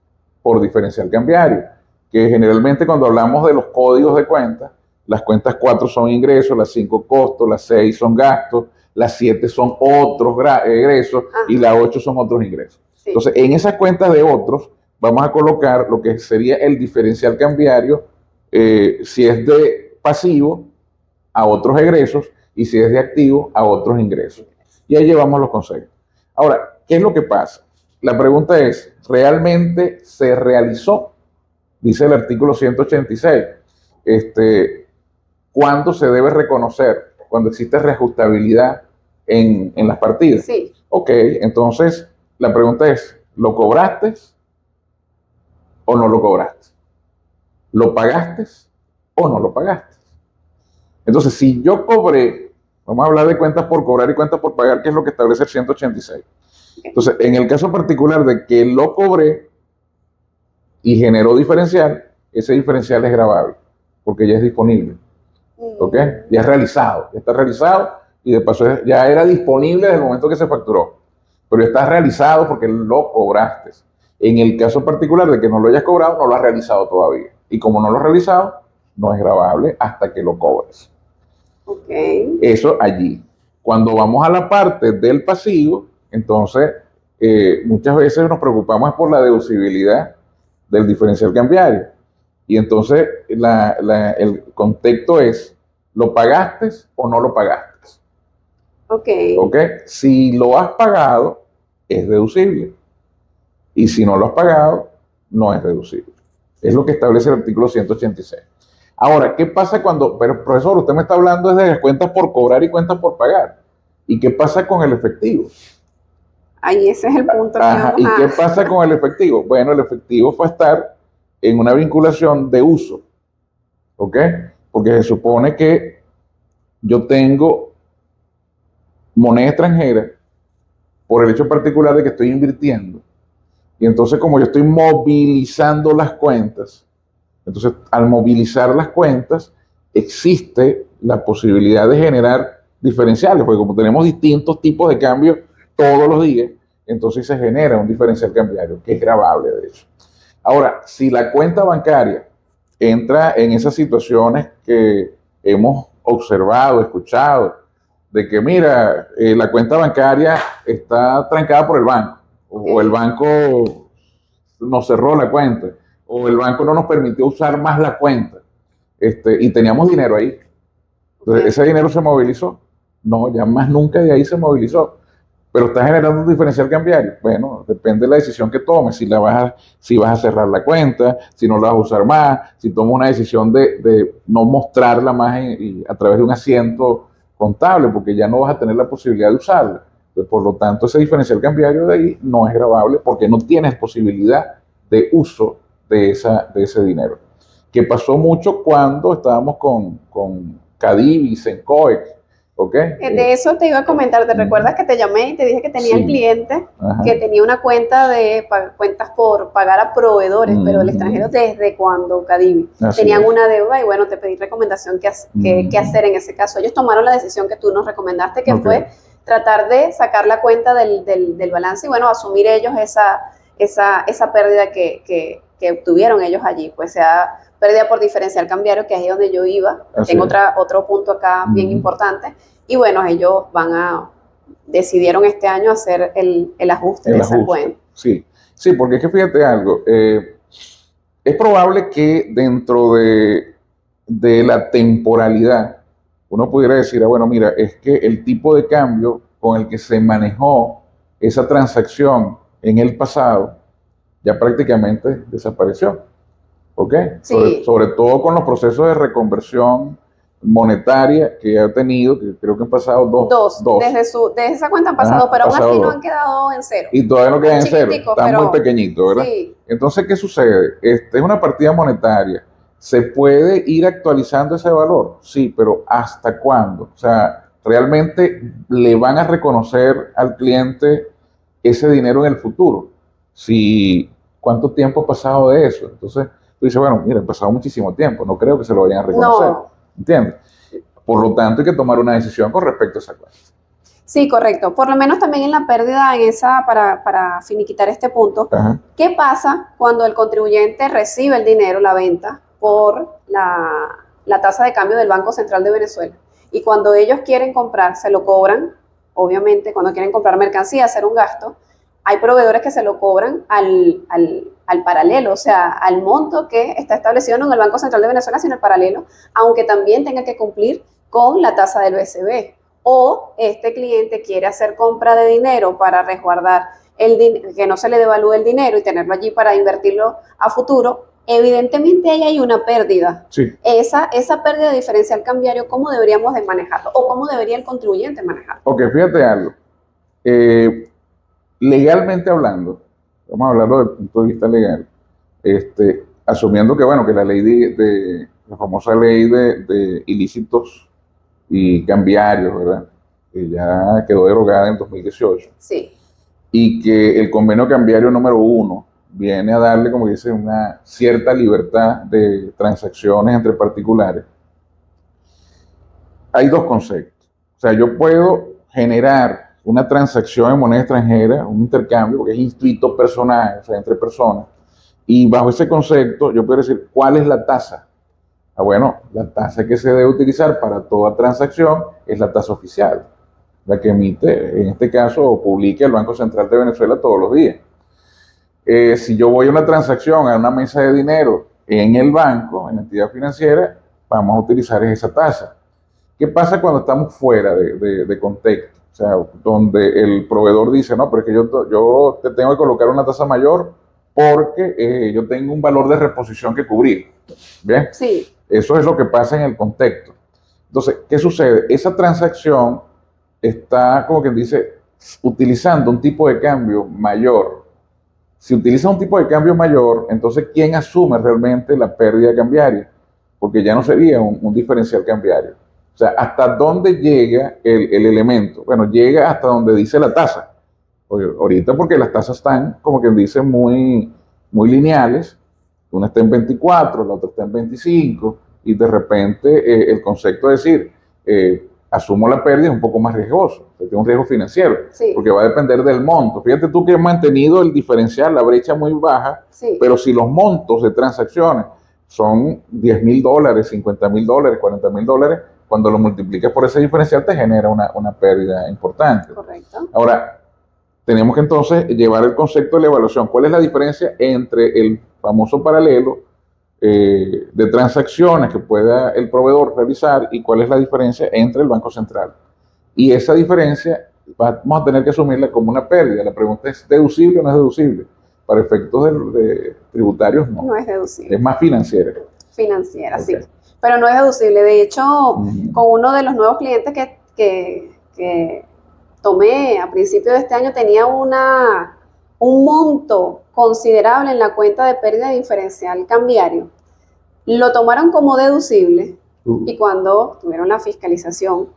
por diferencial cambiario, que generalmente cuando hablamos de los códigos de cuenta, las cuentas 4 son ingresos, las 5 costos, las 6 son gastos, las 7 son otros ingresos y Ajá, las 8 son otros ingresos. sí. Entonces, en esas cuentas de otros, vamos a colocar lo que sería el diferencial cambiario, si es de pasivo, a otros egresos, y si es de activo, a otros ingresos. Y ahí llevamos los conceptos. Ahora, ¿qué es lo que pasa? La pregunta es, ¿realmente se realizó? Dice el artículo 186. ¿Cuándo se debe reconocer? Cuando existe reajustabilidad en las partidas. Sí. Ok, entonces la pregunta es, ¿lo cobraste o no lo cobraste? ¿Lo pagaste o no lo pagaste? Entonces, si yo cobré, vamos a hablar de cuentas por cobrar y cuentas por pagar, que es lo que establece el 186. Entonces, en el caso particular de que lo cobré y generó diferencial, ese diferencial es gravable, porque ya es disponible, ¿ok? Ya es realizado, ya está realizado y de paso ya era disponible desde el momento que se facturó, pero está realizado porque lo cobraste. En el caso particular de que no lo hayas cobrado, no lo has realizado todavía. Y como no lo has realizado, no es gravable hasta que lo cobres. Ok. Eso allí. Cuando vamos a la parte del pasivo, entonces muchas veces nos preocupamos por la deducibilidad del diferencial cambiario. Y entonces el contexto es, ¿lo pagaste o no lo pagaste? Ok. ¿Ok? Si lo has pagado, es deducible. Y si no lo has pagado, no es deducible. Es lo que establece el artículo 186. Ahora, ¿qué pasa pero profesor, usted me está hablando de las cuentas por cobrar y cuentas por pagar? ¿Y qué pasa con el efectivo? Ahí ese es el punto que Ajá, vamos ¿y qué a... pasa con el efectivo? Bueno, el efectivo va a estar en una vinculación de uso, ¿ok? Porque se supone que yo tengo moneda extranjera por el hecho particular de que estoy invirtiendo. Y entonces, como yo estoy movilizando las cuentas, entonces al movilizar las cuentas, existe la posibilidad de generar diferenciales, porque como tenemos distintos tipos de cambio todos los días, entonces se genera un diferencial cambiario, que es gravable de hecho. Ahora, si la cuenta bancaria entra en esas situaciones que hemos observado, escuchado, de que mira, la cuenta bancaria está trancada por el banco, o el banco nos cerró la cuenta, o el banco no nos permitió usar más la cuenta, y teníamos dinero ahí. Entonces, ese dinero se movilizó. No, ya más nunca de ahí se movilizó. Pero está generando un diferencial cambiario. Bueno, depende de la decisión que tomes. Si vas a cerrar la cuenta, si no la vas a usar más, si tomas una decisión de no mostrarla más a través de un asiento contable, porque ya no vas a tener la posibilidad de usarla. Entonces, por lo tanto, ese diferencial cambiario de ahí no es gravable porque no tienes posibilidad de uso de ese dinero. Que pasó mucho cuando estábamos con Cadivi, Sencoex, ¿ok? De eso te iba a comentar. ¿Te recuerdas que te llamé y te dije que tenía el Sí. cliente Ajá. que tenía una cuenta de cuentas por pagar a proveedores, pero del extranjero desde cuando Cadivi? Tenían una deuda y bueno, te pedí recomendación qué hacer en ese caso. Ellos tomaron la decisión que tú nos recomendaste, que fue tratar de sacar la cuenta del balance y bueno, asumir ellos esa pérdida que obtuvieron ellos allí, pues sea pérdida por diferencial cambiario, que es ahí donde yo iba. Tengo otro punto acá bien importante. Y bueno, ellos decidieron este año hacer el ajuste de esa cuenta. Sí, sí, porque es que fíjate algo, Es probable que dentro de la temporalidad uno pudiera decir, bueno, mira, es que el tipo de cambio con el que se manejó esa transacción en el pasado ya prácticamente desapareció. ¿Ok? Sí. Sobre todo con los procesos de reconversión monetaria que ha tenido, que creo que han pasado dos. Desde esa cuenta han pasado, Ajá, han pero aún pasado así no dos. han quedado en cero. Y todavía no quedan en cero, Chiquiticos, están muy pero pequeñitos, ¿verdad? sí. Entonces, ¿qué sucede? Es una partida monetaria. ¿Se puede ir actualizando ese valor? Sí, pero ¿hasta cuándo? O sea, ¿realmente le van a reconocer al cliente ese dinero en el futuro? Si, ¿cuánto tiempo ha pasado de eso? Entonces, tú dices, bueno, mira, ha pasado muchísimo tiempo, no creo que se lo vayan a reconocer. No. ¿Entiendes? Por lo tanto, hay que tomar una decisión con respecto a esa cuenta. Sí, correcto. Por lo menos también en la pérdida, para finiquitar este punto, Ajá. ¿qué pasa cuando el contribuyente recibe el dinero, la venta, por la tasa de cambio del Banco Central de Venezuela? Y cuando ellos quieren comprar, se lo cobran, obviamente, cuando quieren comprar mercancía, hacer un gasto, hay proveedores que se lo cobran al paralelo, o sea, al monto que está establecido no en el Banco Central de Venezuela, sino el paralelo, aunque también tenga que cumplir con la tasa del BCB. O este cliente quiere hacer compra de dinero para resguardar que no se le devalúe el dinero y tenerlo allí para invertirlo a futuro, evidentemente ahí hay una pérdida. Sí. Esa pérdida de diferencial cambiario, ¿cómo deberíamos de manejarlo? ¿O cómo debería el contribuyente manejarlo? Ok, fíjate algo. Legalmente hablando, vamos a hablarlo desde el punto de vista legal, asumiendo que, bueno, que la ley la famosa ley de ilícitos y cambiarios, ¿verdad? Que ya quedó derogada en 2018. Sí. Y que el convenio cambiario número 1 viene a darle, como dice, una cierta libertad de transacciones entre particulares. Hay dos conceptos. O sea, yo puedo generar una transacción en moneda extranjera, un intercambio, porque es inscrito personal, o sea, entre personas, y bajo ese concepto yo puedo decir, ¿cuál es la tasa? Bueno, la tasa que se debe utilizar para toda transacción es la tasa oficial, la que emite, en este caso, o publica el Banco Central de Venezuela todos los días. Si yo voy a una transacción, a una mesa de dinero en el banco, en la entidad financiera, vamos a utilizar esa tasa. ¿Qué pasa cuando estamos fuera de contexto? O sea, donde el proveedor dice, no, pero es que yo te tengo que colocar una tasa mayor porque yo tengo un valor de reposición que cubrir. ¿Bien? Sí. Eso es lo que pasa en el contexto. Entonces, ¿qué sucede? Esa transacción está, como quien dice, utilizando un tipo de cambio mayor. Si utiliza un tipo de cambio mayor, entonces, ¿quién asume realmente la pérdida cambiaria? Porque ya no sería un diferencial cambiario. O sea, ¿hasta dónde llega el elemento? Bueno, llega hasta donde dice la tasa. Ahorita porque las tasas están, como quien dice, muy lineales. Una está en 24, la otra está en 25, y de repente el concepto de decir, asumo la pérdida es un poco más riesgoso, tiene un riesgo financiero, Sí. porque va a depender del monto. Fíjate tú que has mantenido el diferencial, la brecha muy baja, Sí. pero si los montos de transacciones son $10,000, $50,000, $40,000, cuando lo multiplicas por ese diferencial te genera una pérdida importante. Correcto. Ahora, tenemos que entonces llevar el concepto de la evaluación. ¿Cuál es la diferencia entre el famoso paralelo de transacciones que pueda el proveedor realizar y cuál es la diferencia entre el Banco Central? Y esa diferencia vamos a tener que asumirla como una pérdida. La pregunta es, ¿deducible o no es deducible? Para efectos de tributarios, no. No es deducible. Es más financiera. Financiera, Ok. sí. Pero no es deducible. De hecho, con uno de los nuevos clientes que tomé a principio de este año tenía un monto considerable en la cuenta de pérdida diferencial cambiario. Lo tomaron como deducible y cuando tuvieron la fiscalización,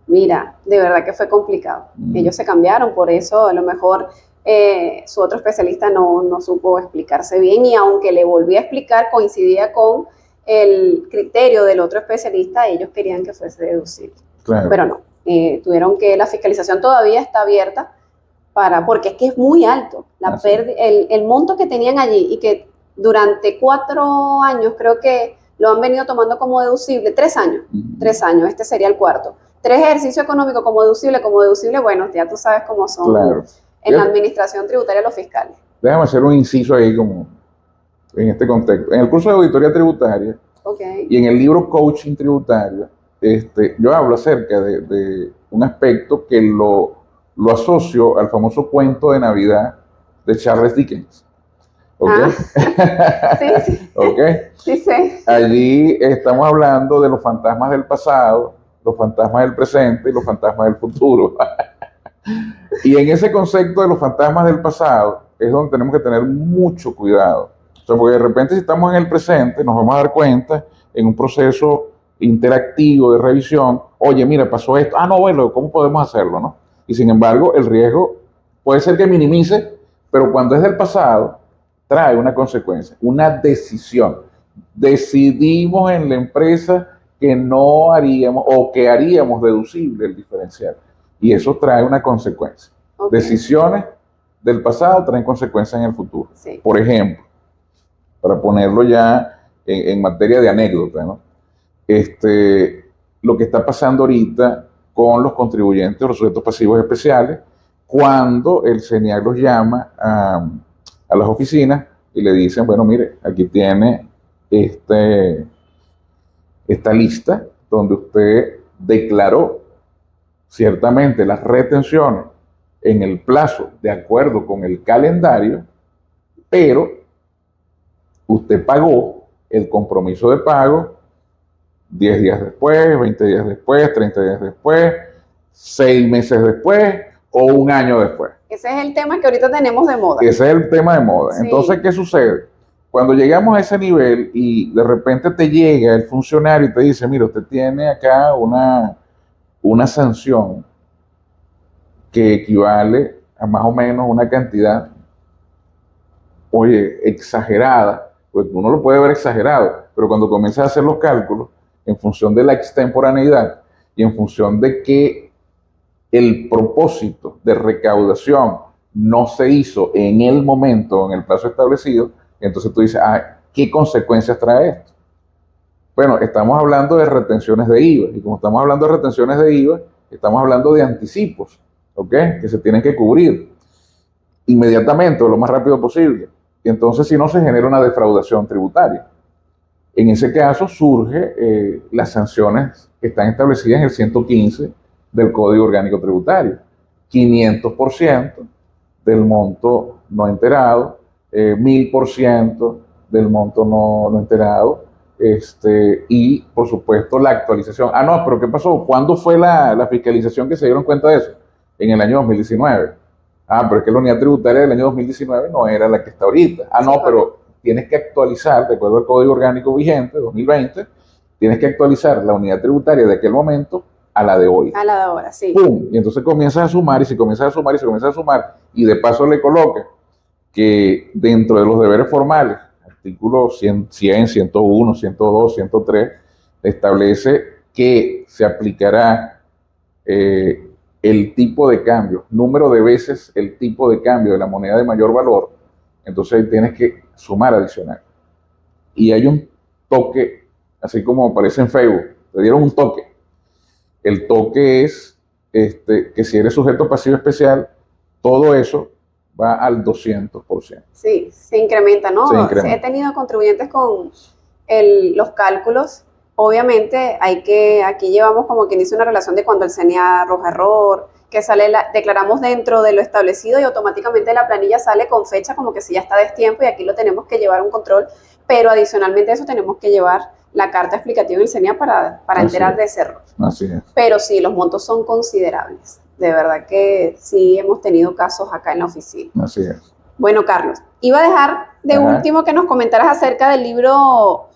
mira, de verdad que fue complicado. Ellos se cambiaron, por eso a lo mejor su otro especialista no supo explicarse bien, y aunque le volví a explicar, coincidía con el criterio del otro especialista, ellos querían que fuese deducible. Claro. Pero no, tuvieron que, la fiscalización todavía está abierta porque es que es muy alto el monto que tenían allí, y que durante 4 años creo que lo han venido tomando como deducible. 3 años, 3 años, este sería el cuarto. 3 ejercicios económicos como deducible, bueno, ya tú sabes cómo son Claro. en la administración tributaria los fiscales. Déjame hacer un inciso ahí como en este contexto. En el curso de auditoría tributaria Okay. y en el libro Coaching Tributario, yo hablo acerca de un aspecto que lo asocio al famoso cuento de Navidad de Charles Dickens. ¿Ok? Sí, sí. ¿Ok? Sí, sí. Allí estamos hablando de los fantasmas del pasado, los fantasmas del presente y los fantasmas del futuro. Y en ese concepto de los fantasmas del pasado es donde tenemos que tener mucho cuidado. O sea, porque de repente si estamos en el presente nos vamos a dar cuenta en un proceso interactivo de revisión, oye, mira, pasó esto, no, bueno, ¿cómo podemos hacerlo, no? Y sin embargo, el riesgo puede ser que minimice, pero cuando es del pasado, trae una consecuencia, una decisión. Decidimos en la empresa que no haríamos o que haríamos deducible el diferencial. Y eso trae una consecuencia. Okay. Decisiones del pasado traen consecuencias en el futuro. Sí. Por ejemplo, para ponerlo ya en materia de anécdota, ¿no? Lo que está pasando ahorita con los contribuyentes o los sujetos pasivos especiales, cuando el CENIAC los llama a las oficinas y le dicen, bueno, mire, aquí tiene esta lista donde usted declaró ciertamente las retenciones en el plazo de acuerdo con el calendario, pero usted pagó el compromiso de pago 10 días después, 20 días después, 30 días después, 6 meses después o un año después. Ese es el tema que ahorita tenemos de moda. Ese es el tema de moda. Sí. Entonces, ¿qué sucede? Cuando llegamos a ese nivel y de repente te llega el funcionario y te dice, mira, usted tiene acá una sanción que equivale a más o menos una cantidad, oye, exagerada, pues uno lo puede ver exagerado, pero cuando comienzas a hacer los cálculos, en función de la extemporaneidad y en función de que el propósito de recaudación no se hizo en el momento, en el plazo establecido, entonces tú dices, ¿qué consecuencias trae esto? Bueno, estamos hablando de retenciones de IVA, y como estamos hablando de retenciones de IVA, estamos hablando de anticipos, ¿ok? Que se tienen que cubrir inmediatamente o lo más rápido posible. Y entonces si no se genera una defraudación tributaria. En ese caso surge las sanciones que están establecidas en el 115 del Código Orgánico Tributario. 500% del monto no enterado, 1000% del monto no enterado, y por supuesto la actualización. No, pero ¿qué pasó? ¿Cuándo fue la fiscalización que se dieron cuenta de eso? En el año 2019. Pero es que la unidad tributaria del año 2019 no era la que está ahorita. No, pero tienes que actualizar, de acuerdo al Código Orgánico vigente, 2020, tienes que actualizar la unidad tributaria de aquel momento a la de hoy. A la de ahora, sí. ¡Pum! Y entonces comienzas a sumar, y si comienzas a sumar, y si comienzas a sumar, y de paso le colocas que dentro de los deberes formales, artículos 100, 101, 102, 103, establece que se aplicará el tipo de cambio, número de veces el tipo de cambio de la moneda de mayor valor, entonces tienes que sumar adicional. Y hay un toque, así como aparece en Facebook, te dieron un toque. El toque es que si eres sujeto pasivo especial, todo eso va al 200%. Sí, se incrementa, ¿no? Se incrementa. He tenido contribuyentes con los cálculos. Obviamente aquí llevamos como quien dice una relación de cuando el CNA arroja error, que declaramos dentro de lo establecido y automáticamente la planilla sale con fecha como que si ya está a destiempo y aquí lo tenemos que llevar a un control, pero adicionalmente a eso tenemos que llevar la carta explicativa del CNA para enterar de ese error. Así es. Pero sí, los montos son considerables. De verdad que sí hemos tenido casos acá en la oficina. Así es. Bueno, Carlos, iba a dejar de último que nos comentaras acerca del libro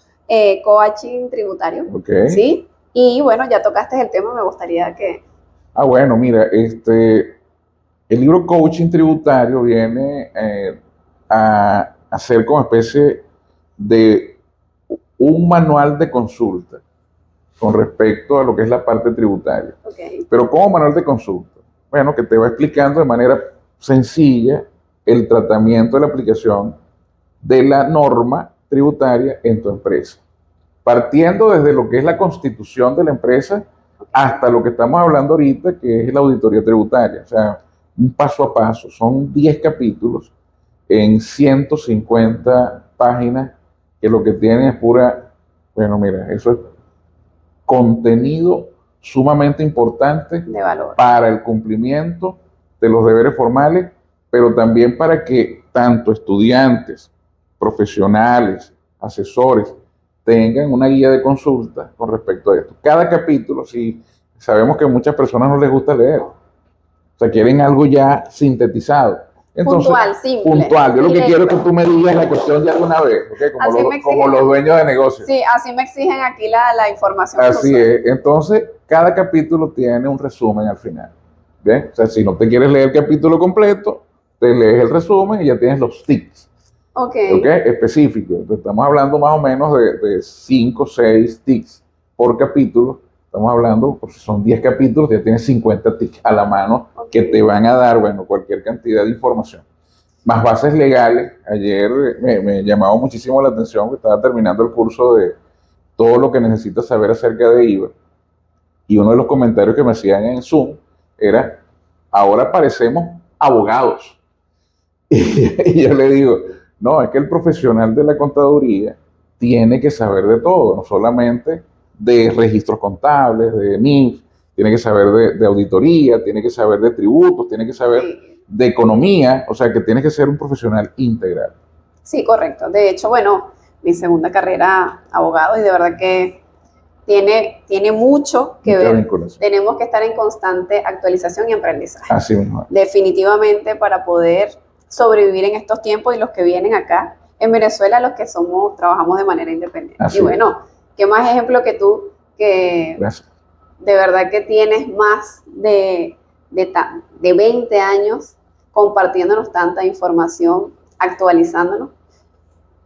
Coaching Tributario. Okay. ¿Sí? Y bueno, ya tocaste el tema, me gustaría que... Bueno, mira, el libro Coaching Tributario viene a ser como especie de un manual de consulta con respecto a lo que es la parte tributaria. Okay. Pero ¿cómo manual de consulta? Bueno, que te va explicando de manera sencilla el tratamiento de la aplicación de la norma tributaria en tu empresa. Partiendo desde lo que es la constitución de la empresa hasta lo que estamos hablando ahorita, que es la auditoría tributaria. O sea, un paso a paso. Son 10 capítulos en 150 páginas que lo que tienen es pura, bueno, mira, eso es contenido sumamente importante De valor. para el cumplimiento de los deberes formales, pero también para que tanto estudiantes, profesionales, asesores, tengan una guía de consulta con respecto a esto. Cada capítulo, si sabemos que a muchas personas no les gusta leer, o sea, quieren algo ya sintetizado. Entonces, Puntual, simple. puntual. Yo lo que directo. quiero es que tú me digas la cuestión ya de una vez, ¿okay? Así me Como exigen. los dueños de negocios. Sí, así me exigen aquí la información. Así es. Entonces, cada capítulo tiene un resumen al final. ¿Bien? O sea, si no te quieres leer el capítulo completo, te lees el resumen y ya tienes los tips. Ok. Específicos. Entonces, estamos hablando más o menos de 5 o 6 tips por capítulo. Estamos hablando, pues son 10 capítulos, ya tienes 50 tips a la mano que te van a dar, bueno, cualquier cantidad de información. Más bases legales. Ayer me llamaba muchísimo la atención que estaba terminando el curso de todo lo que necesitas saber acerca de IVA. Y uno de los comentarios que me hacían en Zoom era, ahora parecemos abogados. Y yo le digo, no, es que el profesional de la contaduría tiene que saber de todo, no solamente de registros contables, de NIF, tiene que saber de auditoría, tiene que saber de tributos, tiene que saber de economía, o sea que tienes que ser un profesional integral. Sí, correcto. De hecho, bueno, mi segunda carrera, abogado, y de verdad que tiene mucho que Mucha ver. vinculación. Tenemos que estar en constante actualización y aprendizaje. Así mismo. Definitivamente para poder sobrevivir en estos tiempos y los que vienen acá en Venezuela, los que trabajamos de manera independiente. Así y bueno, qué más ejemplo que tú, que Gracias. de verdad que tienes más de 20 años compartiéndonos tanta información, actualizándonos.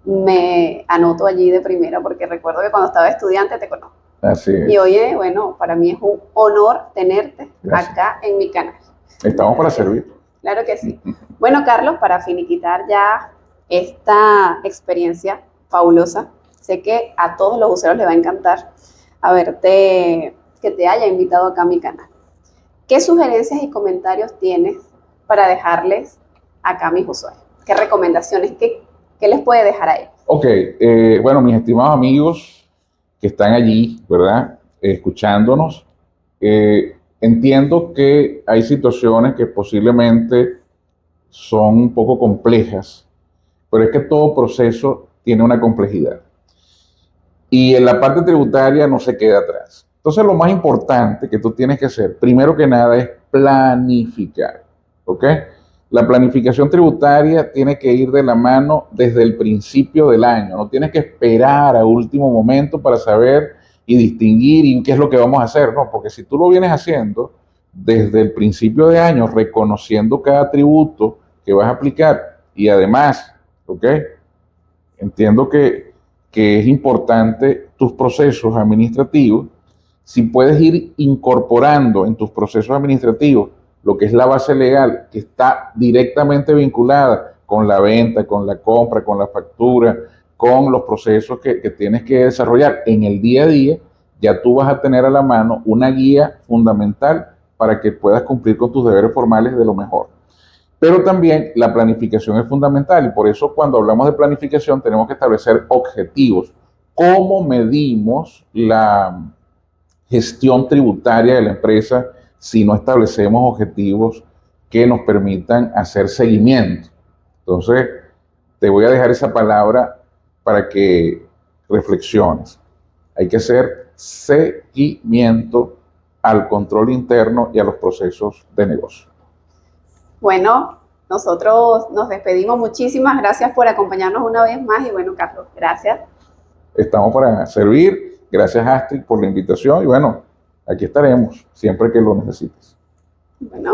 Me anoto allí de primera porque recuerdo que cuando estaba estudiante te conozco. Así es. Y oye, bueno, para mí es un honor tenerte Gracias. acá en mi canal. Estamos para servir. Claro que sí. Bueno, Carlos, para finiquitar ya esta experiencia fabulosa, sé que a todos los usuarios les va a encantar que te haya invitado acá a mi canal. ¿Qué sugerencias y comentarios tienes para dejarles acá a mis usuarios? ¿Qué recomendaciones? ¿Qué les puede dejar a ellos? Ok, bueno, mis estimados amigos que están allí, ¿verdad? Escuchándonos, entiendo que hay situaciones que posiblemente son un poco complejas, pero es que todo proceso tiene una complejidad. Y en la parte tributaria no se queda atrás. Entonces, lo más importante que tú tienes que hacer, primero que nada, es planificar, ¿ok? La planificación tributaria tiene que ir de la mano desde el principio del año. No tienes que esperar a último momento para saber y distinguir y qué es lo que vamos a hacer, ¿no? Porque si tú lo vienes haciendo desde el principio de año, reconociendo cada tributo que vas a aplicar y además, ¿ok? Entiendo que es importante tus procesos administrativos. Si puedes ir incorporando en tus procesos administrativos lo que es la base legal, que está directamente vinculada con la venta, con la compra, con la factura, con los procesos que tienes que desarrollar en el día a día, ya tú vas a tener a la mano una guía fundamental para que puedas cumplir con tus deberes formales de lo mejor. Pero también la planificación es fundamental y por eso cuando hablamos de planificación tenemos que establecer objetivos. ¿Cómo medimos la gestión tributaria de la empresa si no establecemos objetivos que nos permitan hacer seguimiento? Entonces, te voy a dejar esa palabra para que reflexiones. Hay que hacer seguimiento al control interno y a los procesos de negocio. Bueno, nosotros nos despedimos. Muchísimas gracias por acompañarnos una vez más y bueno, Carlos, gracias. Estamos para servir. Gracias, Astrid, por la invitación y bueno, aquí estaremos siempre que lo necesites. Bueno.